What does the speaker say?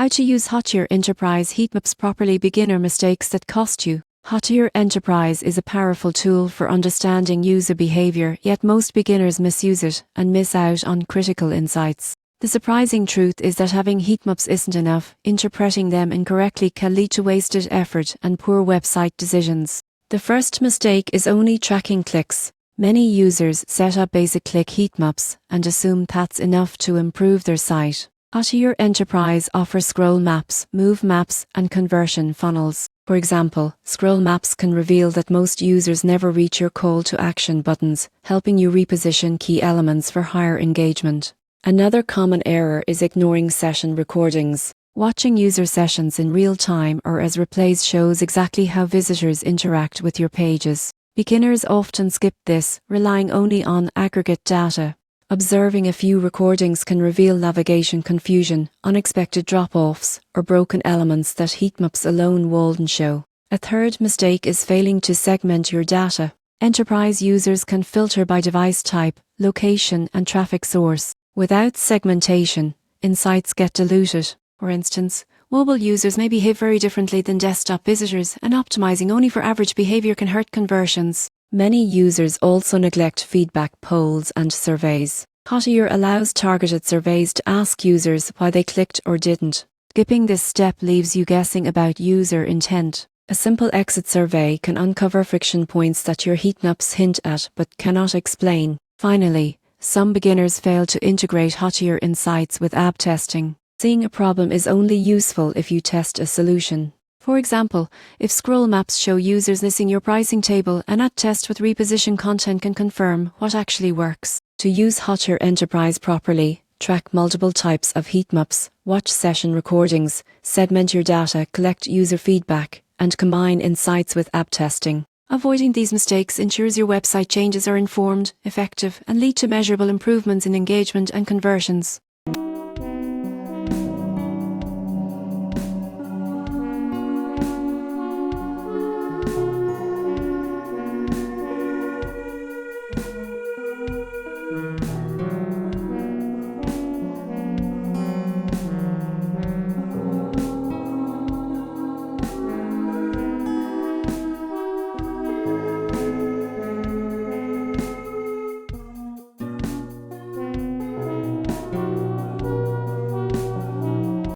How to use Hotjar Enterprise Heatmaps properly. Beginner mistakes that cost you. Hotjar Enterprise is a powerful tool for understanding user behavior, yet most beginners misuse it and miss out on critical insights. The surprising truth is that having heatmaps isn't enough. Interpreting them incorrectly can lead to wasted effort and poor website decisions. The first mistake is only tracking clicks. Many users set up basic click heatmaps and assume that's enough to improve their site. Hotjar Enterprise offers scroll maps, move maps, and conversion funnels. For example, scroll maps can reveal that most users never reach your call to action buttons, helping you reposition key elements for higher engagement. Another common error is ignoring session recordings. Watching user sessions in real time or as replays shows exactly how visitors interact with your pages. Beginners often skip this, relying only on aggregate data. Observing a few recordings can reveal navigation confusion, unexpected drop-offs, or broken elements that heatmaps alone won't show. A third mistake is failing to segment your data. Enterprise users can filter by device type, location, and traffic source. Without segmentation, insights get diluted. For instance, mobile users may behave very differently than desktop visitors, and optimizing only for average behavior can hurt conversions. Many users also neglect feedback polls and surveys. Hotjar allows targeted surveys to ask users why they clicked or didn't. Skipping this step leaves you guessing about user intent. A simple exit survey can uncover friction points that your heatmaps hint at but cannot explain. Finally, some beginners fail to integrate Hotjar insights with AB testing. Seeing a problem is only useful if you test a solution. For example, if scroll maps show users missing your pricing table, an ad test with reposition content can confirm what actually works. To use Hotjar Enterprise properly, track multiple types of heatmaps, watch session recordings, segment your data, collect user feedback, and combine insights with AB testing. Avoiding these mistakes ensures your website changes are informed, effective, and lead to measurable improvements in engagement and conversions.